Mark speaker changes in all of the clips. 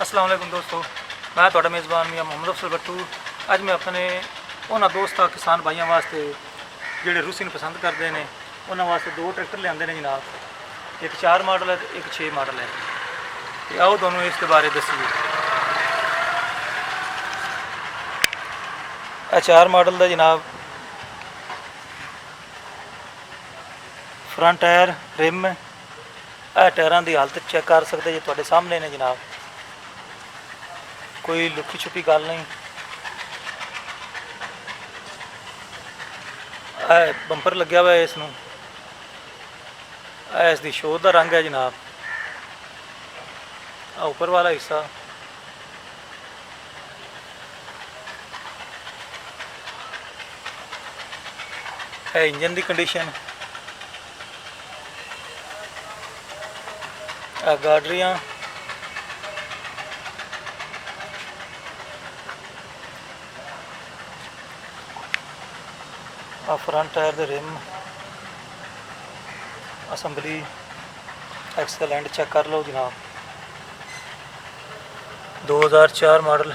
Speaker 1: अस्सलाम वालेकुम दोस्तों, मैं ਤੁਹਾਡਾ ਮੇਜ਼ਬਾਨ ਮੀਆਂ ਮੁਹੰਮਦ ਅਫਸਰ ਬੱਟੂ। ਅੱਜ ਮੈਂ ਆਪਣੇ ਉਹਨਾਂ ਦੋਸਤਾਂ ਕਿਸਾਨ ਭਾਈਆਂ ਵਾਸਤੇ ਜਿਹੜੇ ਰੂਸੀ ਨੂੰ ਪਸੰਦ ਕਰਦੇ ਨੇ ਉਹਨਾਂ ਵਾਸਤੇ ਦੋ ਟਰੈਕਟਰ ਲਿਆਂਦੇ ਨੇ ਜਨਾਬ। ਇੱਕ 4 ਮਾਡਲ ਹੈ ਤੇ ਇੱਕ 6 ਮਾਡਲ ਹੈ। ਤੇ ਆਓ ਤੁਹਾਨੂੰ ਇਸ ਦੇ ਬਾਰੇ ਦੱਸੀਏ। ਇਹ 4 ਮਾਡਲ ਦਾ ਜਨਾਬ फ्रंट टायर रिम टायरों की हालत चेक कर सकते जी, तुहाडे सामने ने जनाब, कोई लुकी छुपी गल नहीं। बंपर लग्या हुआ है इसनूं, इसकी शो का रंग है जनाब। ऊपर वाला हिस्सा है इंजन की कंडीशन, गाडरियाँ फ्रंट टायर दे रिम असैम्बली एक्सलेंट चेक कर लो जनाब। 2004 मॉडल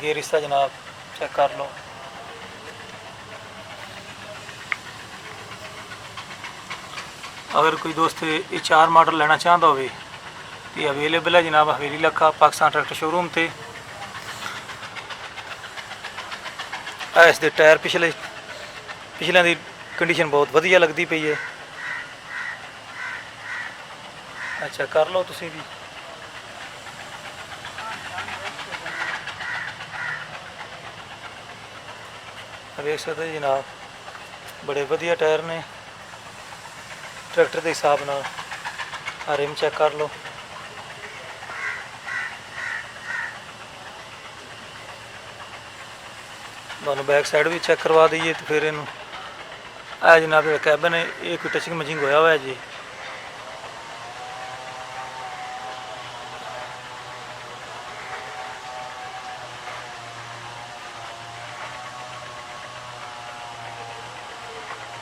Speaker 1: गियर हिस्सा जनाब चेक कर लो। अगर कोई दोस्त ये 4 मॉडल लेना चाहता हो तो अवेलेबल है जनाब हवेली लखा पाकिस्तान ट्रैक्टर शोरूम से। इसके टायर पिछलियां की कंडीशन बहुत वधिया लगती पई है। अच्छा कर लो तुसीं भी। देख सकते जनाब बड़े वधिया टायर ने ट्रैक्टर के हिसाब नाल। रिम चेक कर लो। तुहानूं बैक साइड भी चेक करवा दईए तो फिर इनू जनाब जो कैबन है ये कोई टचिंग मचिंग होया हुआ है जी।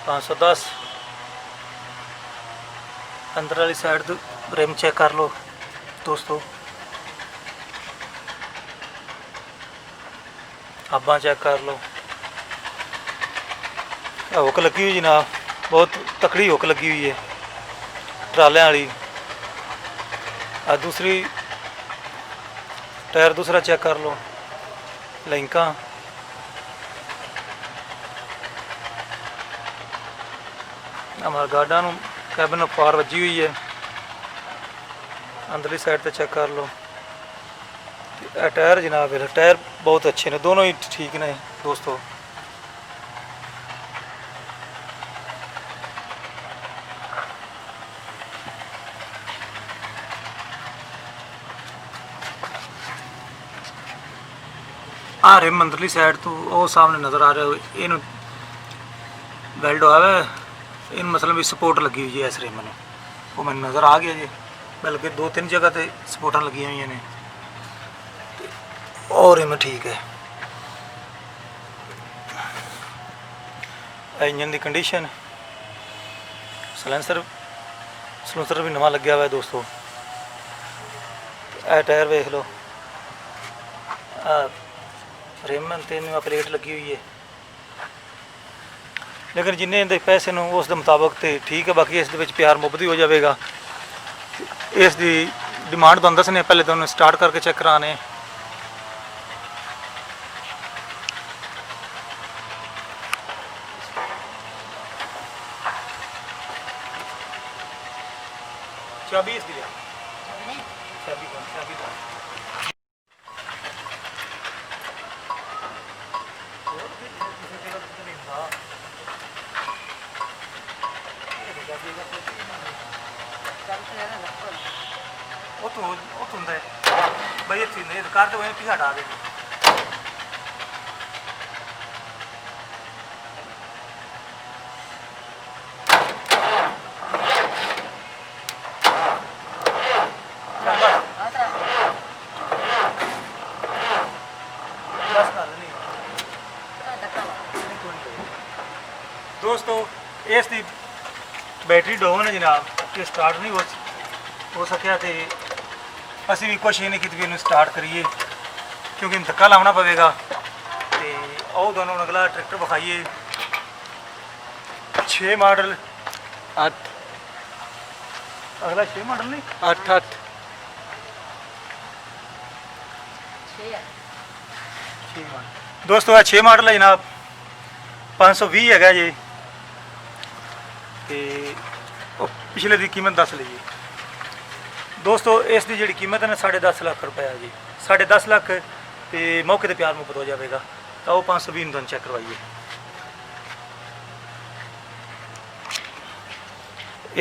Speaker 1: पाँच सौ 10 अंदर वाली साइड तो रिम चेक कर लो दोस्तों। हब्बां चेक कर लो। हुक लगी हुई जनाब, बहुत तकड़ी हुक लगी हुई है ट्रालियां वाली। दूसरी टायर दूसरा चेक कर लो। लिंकां हमारे गार्डा कैबिन पार वजी हुई है। अंदरली साइड पे चेक कर लो। टायर जनाब टायर बहुत अच्छे ने, दोनों ही ठीक ने दोस्तों। रिम अंदरली साइड तो वो सामने नज़र आ रहा है, इन वेल्ड हुआ है, इन मतलब भी सपोर्ट लगी हुई है इस रिम में, वो मैंने नज़र आ गया जी। बल्कि 2-3 जगह पर सपोर्टा लगी हुई ने और रिम ठीक है। इंजन की कंडीशन सलेंसर भी नवा लग्या हुआ है दोस्तों। टायर वेख लो, रिम ते प्लेट लगी हुई है। लेकिन जिन्हें पैसे न उस मुताबिक तो ठीक है, बाकी इस प्यार मुहब्बत ही हो जाएगा। इसकी डिमांड तुहानूं दसने पहले तो स्टार्ट करके चेक कराने। चाबी इसकी लिया, चाबी भाई कार तो वहीं पीछे हटा दे। दोस्तों इस दी बैटरी डाउन है जनाब, ये स्टार्ट नहीं हो सकिया तो ਅਸੀਂ भी कोशिश नहीं की भी इन्हें स्टार्ट करिए क्योंकि धक्का लाना पवेगा। तो आओ दोनों अगला ट्रैक्टर विखाइए 6 मॉडल
Speaker 2: 8
Speaker 1: अगला 6 मॉडल नहीं
Speaker 2: 8 8
Speaker 1: दोस्तों आ 6 मॉडल है जनाब 520 है जी। तो पिछले दी कीमत दस लीजिए दोस्तों। इसकी जी कीमत है ना 10.5 लाख रुपया जी, 10.5 लाख तो मौके पर प्यार मुफ्त हो जाएगा। तो वो 520 तुम चेक करवाइए।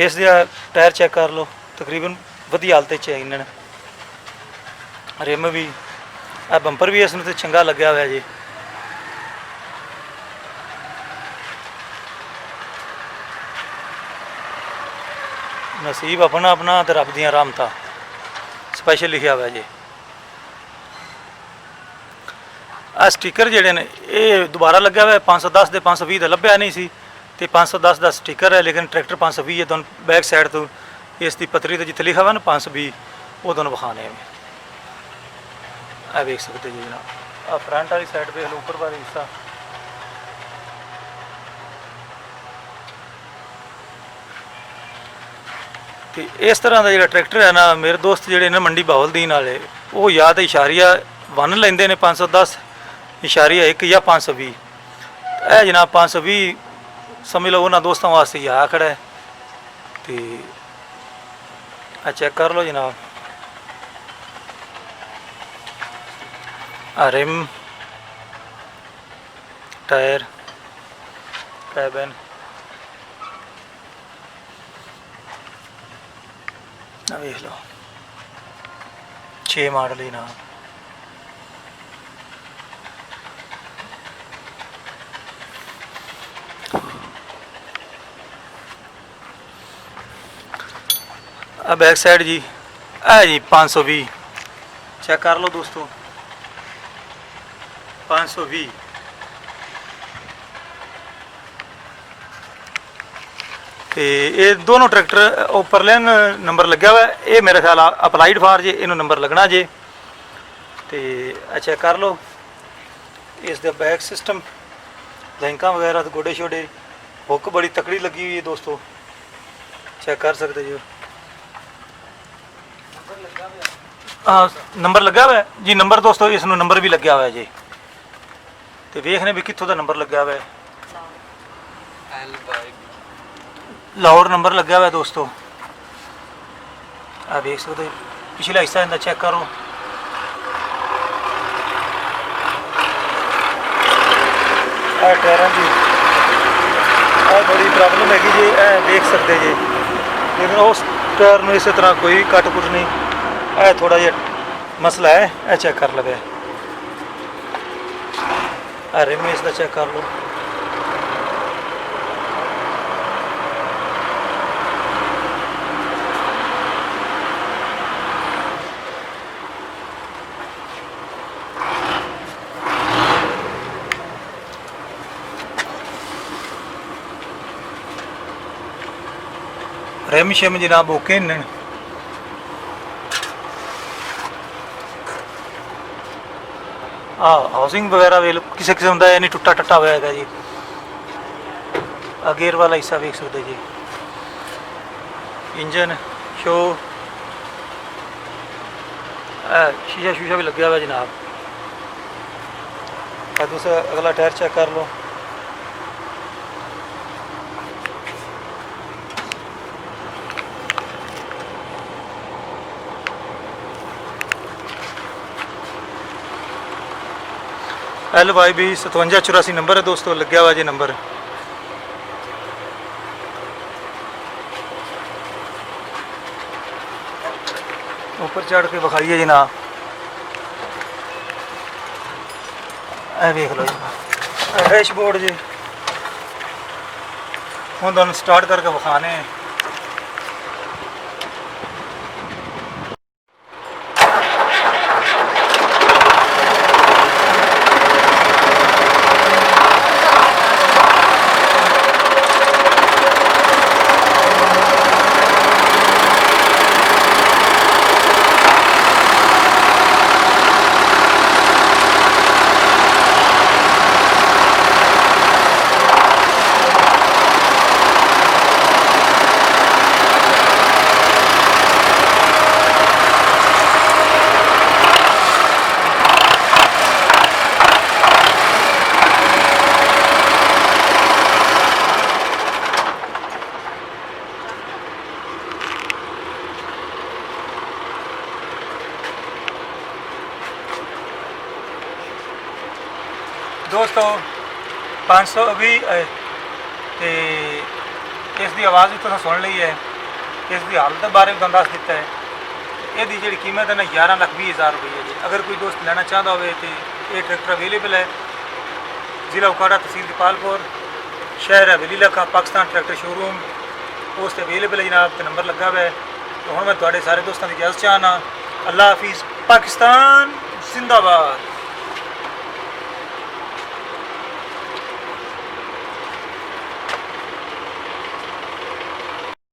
Speaker 1: इस टायर चेक कर लो, तकरीबन वधिया हालत च है इंजन, रिम भी आ बंपर भी इसमें तो चंगा लग्या हुआ जी। नसीब अपना अपना तो रब दियां रहमतां स्पैशल लिखा हुआ जी। आ स्टिकर जोड़े ने ये दोबारा लग्या हुआ है 510 के 520 का लभ्या नहीं सी, तो 510 का स्टिकर है लेकिन ट्रैक्टर 520 है। दोनों बैक साइड तो इसकी पतरी तो जिते लिखा हुआ ना 520 वो दोनों विखाने में आ देख सकते जी जनाब। आ फ्रंट वाली साइड पे ऊपर वाला हिस्सा तो इस तरह का जो ट्रैक्टर है ना, मेरे दोस्त जोड़े ने मंडी बावलदीन वाले वो या तो इशारिया 1 लेंदे ने 510 इशारिया 1 या 520। यह जनाब 520 समझ लो उन्होंने दोस्तों वास्ते ही आया खड़ा है। तो आ चेक कर लो जनाब, रिम टायर कैबिन वेख लो 6 मॉडल ही ना। बैक साइड जी है जी 520 चेक कर लो दोस्तों 520। तो ये दोनों ट्रैक्टर उपर लैन नंबर लग्या हुआ है, ये मेरे ख्याल अपलाइड फार जे इन्हों नंबर लगना जे। तो चेक कर लो इसका बैक सिस्टम लैंका वगैरह गोडे शोडे हुक बड़ी तकड़ी लगी हुई है दोस्तों, चेक कर सकते जी। हाँ नंबर लग्या हुआ है जी, नंबर दोस्तों इसनों नंबर भी लग्या हुआ है जी। तो वेखने भी कितों का नंबर लग्या हुआ है, लाहौर नंबर लग्या हुआ है दोस्तों। आप देख सकते पिछला हिस्सा इनका चेक करो। टायरों की बड़ी प्रॉब्लम हैगी जी, देख सकते जी, लेकिन उस टायर में इस तरह कोई कट कुट नहीं, है थोड़ा जहा मसला है। यह चेक कर लगे रिम इसका चेक कर लो। रिम शिम जनाब ओके न। हाँ हाउसिंग वगैरह वे किसी किस्म का नहीं टुटा टट्टा हुआ है जी। गेयर वाला हिस्सा देख सकते जी, इंजन शो शीशा शूशा भी लगे हुआ जनाब। दूसरा अगला टायर चेक कर लो। LYB 5784 नंबर है दोस्तों, लग्या हुआ जी नंबर। ऊपर चढ़ के विखाइए जी ना, देख लो जी डैशबोर्ड जी। हूँ तुम स्टार्ट करके विखाने ਦੋਸਤੋ 520 ਤੇ ਇਸ ਦੀ ਆਵਾਜ਼ ਵੀ ਤੁਸੀਂ ਸੁਣ ਲਈ ਹੈ। ਇਸ ਦੀ ਹਾਲਤ ਬਾਰੇ ਵੀ ਤੁਹਾਨੂੰ ਦੱਸ ਦਿੱਤਾ ਹੈ। ਇਹਦੀ ਜਿਹੜੀ ਕੀਮਤ ਹੈ ਨਾ 11,20,000 रुपये है जी। अगर कोई दोस्त लेना चाहता हो तो ये ट्रैक्टर अवेलेबल है। ज़िला उकाड़ा, तहसील दीपालपुर, शहर है वलीला का, पाकिस्तान ट्रैक्टर शोरूम उस अवेलेबल है जनाब। तो नंबर लगा हुआ है। तो हूँ मैं थोड़े सारे दोस्तों की इजाज़त चाहना। अल्लाह हाफिज़। पाकिस्तान जिंदाबाद।